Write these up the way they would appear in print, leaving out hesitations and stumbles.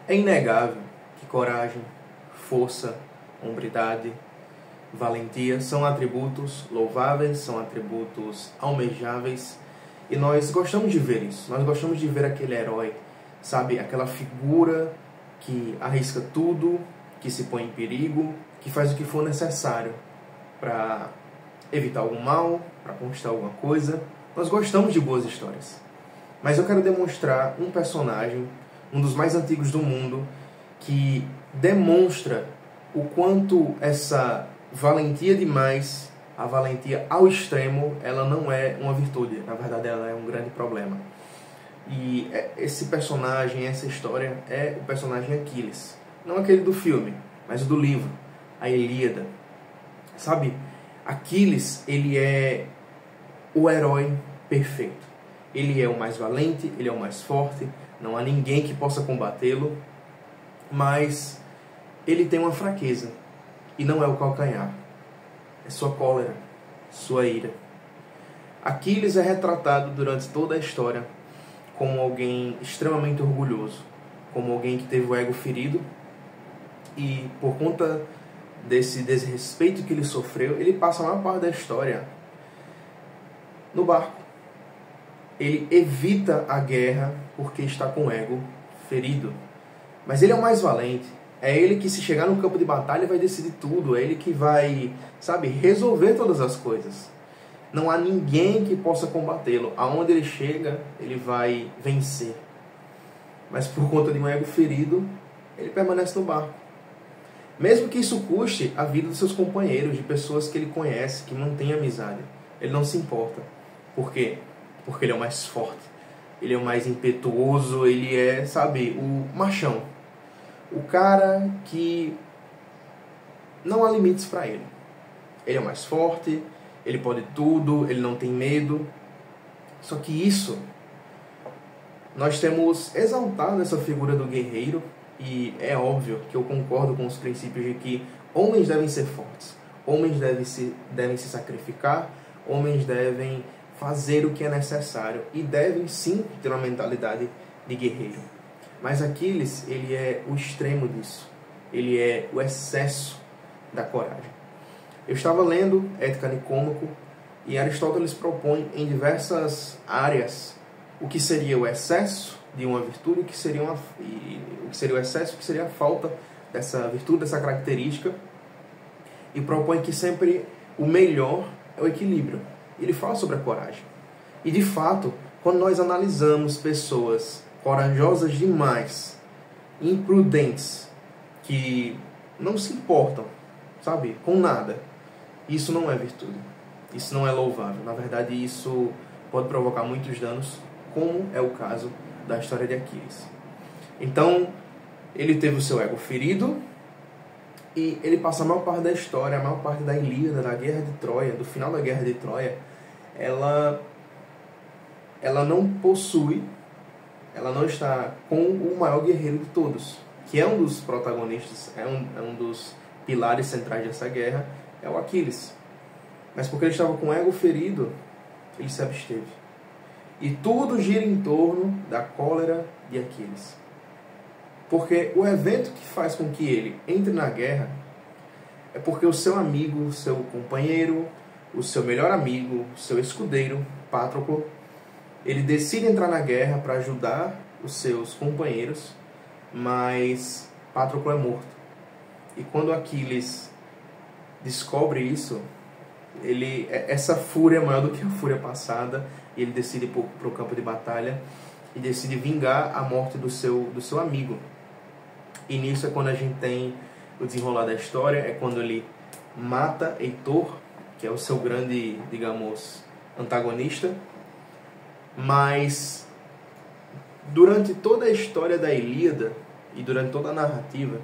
É inegável que coragem, força, hombridade, valentia são atributos louváveis, são atributos almejáveis, e nós gostamos de ver isso. Nós gostamos de ver aquele herói, sabe? Aquela figura que arrisca tudo, que se põe em perigo, que faz o que for necessário para evitar algum mal, para conquistar alguma coisa. Nós gostamos de boas histórias. Mas eu quero demonstrar um personagem, um dos mais antigos do mundo, que demonstra o quanto essa valentia demais, a valentia ao extremo, ela não é uma virtude. Na verdade, ela é um grande problema. E esse personagem, essa história, é o personagem Aquiles. Não aquele do filme, mas o do livro, a Ilíada. Sabe, Aquiles, ele é o herói perfeito. Ele é o mais valente, ele é o mais forte, não há ninguém que possa combatê-lo, mas ele tem uma fraqueza, e não é o calcanhar, é sua cólera, sua ira. Aquiles é retratado durante toda a história como alguém extremamente orgulhoso, como alguém que teve o ego ferido, e por conta desse desrespeito que ele sofreu, ele passa a maior parte da história no barco. Ele evita a guerra porque está com o ego ferido. Mas ele é o mais valente. É ele que, se chegar no campo de batalha, vai decidir tudo. É ele que vai, sabe, resolver todas as coisas. Não há ninguém que possa combatê-lo. Aonde ele chega, ele vai vencer. Mas por conta de um ego ferido, ele permanece no barco. Mesmo que isso custe a vida dos seus companheiros, de pessoas que ele conhece, que mantém amizade. Ele não se importa. Por quê? Porque ele é o mais forte, ele é o mais impetuoso, ele é, sabe, o machão. O cara que não há limites para ele. Ele é o mais forte, ele pode tudo, ele não tem medo. Só que isso, nós temos exaltado essa figura do guerreiro, e é óbvio que eu concordo com os princípios de que homens devem ser fortes, homens devem se sacrificar, homens devem fazer o que é necessário e devem sim ter uma mentalidade de guerreiro. Mas Aquiles, ele é o extremo disso. Ele é o excesso da coragem. Eu estava lendo Ética Nicômaco e Aristóteles propõe em diversas áreas o que seria o excesso de uma virtude, o que seria o excesso, o que seria a falta dessa virtude, dessa característica, e propõe que sempre o melhor é o equilíbrio. Ele fala sobre a coragem. E de fato, quando nós analisamos pessoas corajosas demais, imprudentes, que não se importam, sabe, com nada, isso não é virtude. Isso não é louvável. Na verdade, isso pode provocar muitos danos, como é o caso da história de Aquiles. Então, ele teve o seu ego ferido, e ele passa a maior parte da história, a maior parte da Ilíada, da Guerra de Troia, do final da Guerra de Troia, ela não possui, ela não está com o maior guerreiro de todos, que é um dos protagonistas, é um dos pilares centrais dessa guerra, é o Aquiles. Mas porque ele estava com o ego ferido, ele se absteve. E tudo gira em torno da cólera de Aquiles. Porque o evento que faz com que ele entre na guerra é porque o seu amigo, o seu companheiro, o seu melhor amigo, o seu escudeiro, Patroclo, ele decide entrar na guerra para ajudar os seus companheiros, mas Patroclo é morto. E quando Aquiles descobre isso, essa fúria é maior do que a fúria passada, e ele decide ir para o campo de batalha e decide vingar a morte do seu amigo. E nisso é quando a gente tem o desenrolar da história, é quando ele mata Heitor, que é o seu grande, digamos, antagonista. Mas durante toda a história da Ilíada e durante toda a narrativa,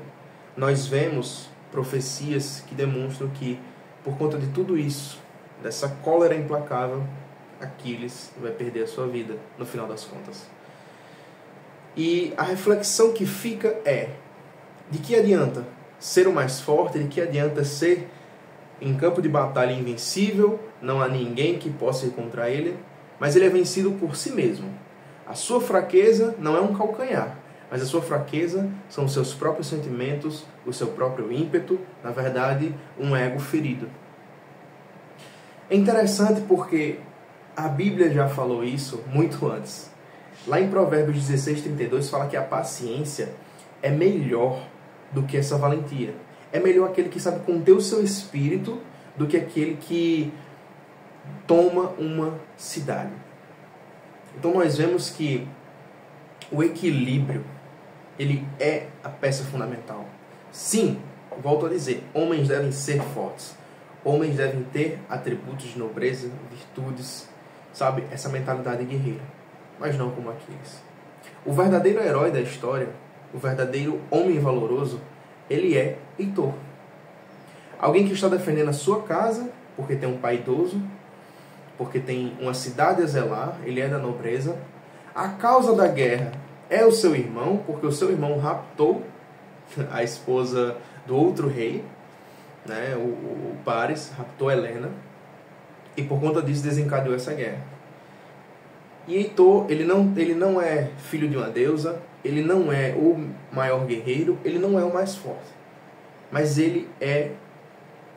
nós vemos profecias que demonstram que, por conta de tudo isso, dessa cólera implacável, Aquiles vai perder a sua vida no final das contas. E a reflexão que fica é: de que adianta ser o mais forte, de que adianta ser em campo de batalha invencível, não há ninguém que possa ir contra ele, mas ele é vencido por si mesmo. A sua fraqueza não é um calcanhar, Mas a sua fraqueza são os seus próprios sentimentos, o seu próprio ímpeto, na verdade, um ego ferido. É interessante porque a Bíblia já falou isso muito antes. Lá em Provérbios 16:32 fala que a paciência é melhor do que essa valentia. É melhor aquele que sabe conter o seu espírito do que aquele que toma uma cidade. Então nós vemos que o equilíbrio, ele é a peça fundamental. Sim, volto a dizer, homens devem ser fortes. Homens devem ter atributos de nobreza, virtudes, sabe? Essa mentalidade guerreira. Mas não como Aquiles. O verdadeiro herói da história, o verdadeiro homem valoroso, ele é Heitor. Alguém que está defendendo a sua casa, porque tem um pai idoso, porque tem uma cidade a zelar, ele é da nobreza. A causa da guerra é o seu irmão, porque o seu irmão raptou a esposa do outro rei, né? O Paris raptou Helena, e por conta disso desencadeou essa guerra. E Heitor, ele não é filho de uma deusa, ele não é o maior guerreiro, ele não é o mais forte, mas ele é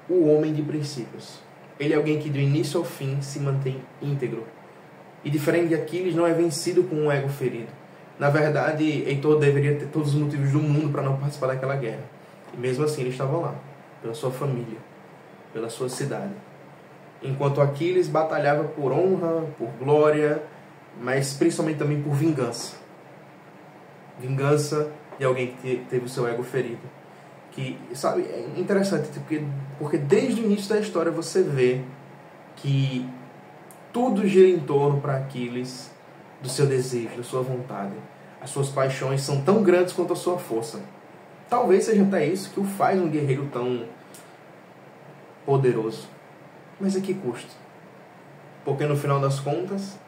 o homem de princípios. Ele é alguém que do início ao fim se mantém íntegro. E diferente de Aquiles, não é vencido com um ego ferido. Na verdade, Heitor deveria ter todos os motivos do mundo para não participar daquela guerra. E mesmo assim ele estava lá, pela sua família, pela sua cidade. Enquanto Aquiles batalhava por honra, por glória, mas principalmente também por vingança. Vingança de alguém que teve o seu ego ferido. Que, sabe, é interessante, porque desde o início da história você vê que tudo gira em torno para Aquiles do seu desejo, da sua vontade. As suas paixões são tão grandes quanto a sua força. Talvez seja até isso que o faz um guerreiro tão poderoso. Mas a que custo? Porque no final das contas,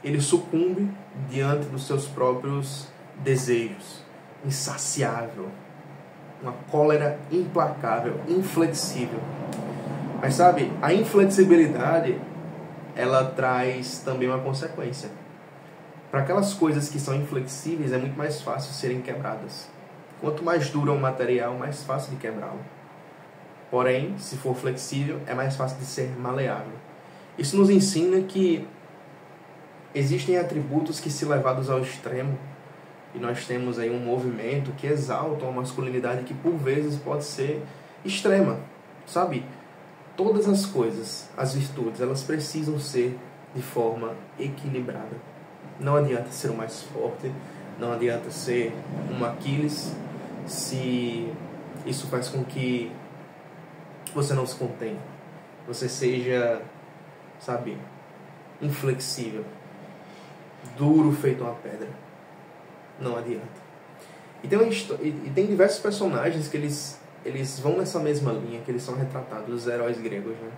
ele sucumbe diante dos seus próprios desejos. Insaciável. Uma cólera implacável, inflexível. Mas sabe, a inflexibilidade, ela traz também uma consequência. Para aquelas coisas que são inflexíveis, é muito mais fácil serem quebradas. Quanto mais duro é o material, mais fácil de quebrá-lo. Porém, se for flexível, é mais fácil de ser maleável. Isso nos ensina que existem atributos que, se levados ao extremo, e nós temos aí um movimento que exalta uma masculinidade que por vezes pode ser extrema, sabe? Todas as coisas, as virtudes, elas precisam ser de forma equilibrada. Não adianta ser o mais forte, não adianta ser um Aquiles, se isso faz com que você não se contenha, você seja, sabe, inflexível, duro feito uma pedra. Não adianta. E tem diversos personagens que eles vão nessa mesma linha, que eles são retratados, os heróis gregos, né?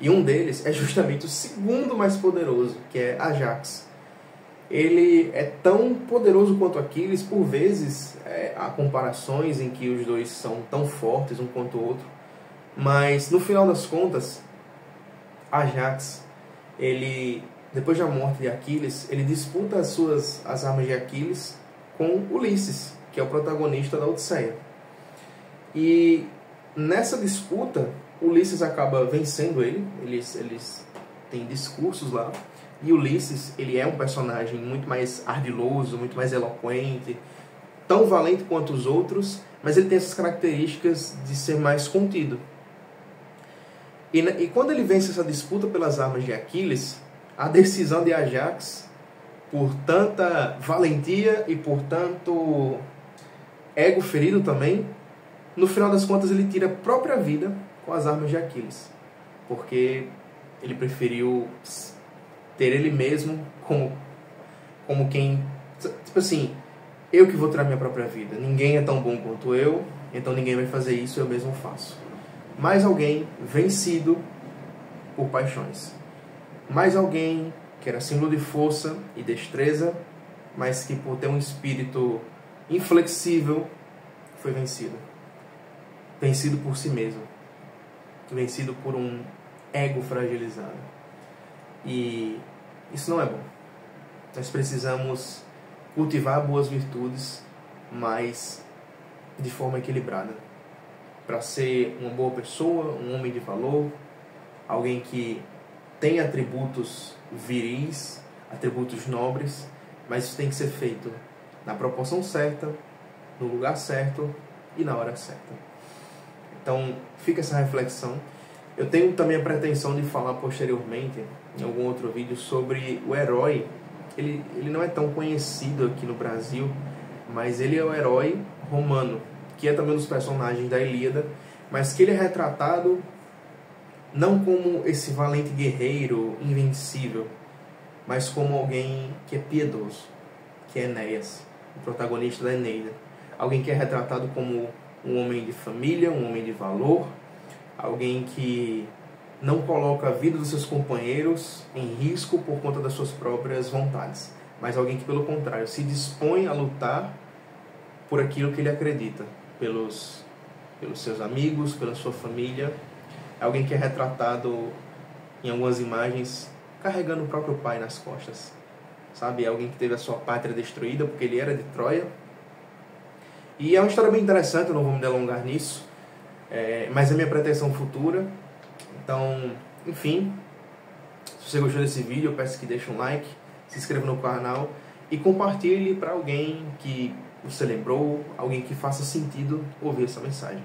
E um deles é justamente o segundo mais poderoso, que é Ajax. Ele é tão poderoso quanto Aquiles, por vezes há comparações em que os dois são tão fortes um quanto o outro, mas no final das contas, Ajax, ele, depois da morte de Aquiles, ele disputa as armas de Aquiles com Ulisses, que é o protagonista da Odisseia. E nessa disputa, Ulisses acaba vencendo ele, eles têm discursos lá, e Ulisses, ele é um personagem muito mais ardiloso, muito mais eloquente, tão valente quanto os outros, mas ele tem essas características de ser mais contido. E quando ele vence essa disputa pelas armas de Aquiles, a decisão de Ajax, por tanta valentia e por tanto ego ferido também, no final das contas ele tira a própria vida com as armas de Aquiles, porque ele preferiu ter ele mesmo como quem, tipo assim, eu que vou tirar minha própria vida, ninguém é tão bom quanto eu, então ninguém vai fazer isso, eu mesmo faço. Mais alguém vencido por paixões, mais alguém que era símbolo de força e destreza, mas que por ter um espírito inflexível foi vencido. Vencido por si mesmo. Vencido por um ego fragilizado. E isso não é bom. Nós precisamos cultivar boas virtudes mas de forma equilibrada, para ser uma boa pessoa, um homem de valor, alguém que tem atributos viris, atributos nobres, mas isso tem que ser feito na proporção certa, no lugar certo e na hora certa. Então, fica essa reflexão. Eu tenho também a pretensão de falar posteriormente, em algum outro vídeo, sobre o herói. Ele não é tão conhecido aqui no Brasil, mas ele é o herói romano, que é também um dos personagens da Ilíada, mas que ele é retratado não como esse valente guerreiro invencível, mas como alguém que é piedoso, que é Enéas, o protagonista da Eneida. Alguém que é retratado como um homem de família, um homem de valor, alguém que não coloca a vida dos seus companheiros em risco por conta das suas próprias vontades, mas alguém que, pelo contrário, se dispõe a lutar por aquilo que ele acredita, pelos seus amigos, pela sua família. Alguém que é retratado em algumas imagens carregando o próprio pai nas costas, sabe? Alguém que teve a sua pátria destruída porque ele era de Troia. E é uma história bem interessante, eu não vou me delongar nisso, mas é minha pretensão futura. Então, enfim, se você gostou desse vídeo, eu peço que deixe um like, se inscreva no canal e compartilhe para alguém que você lembrou, alguém que faça sentido ouvir essa mensagem.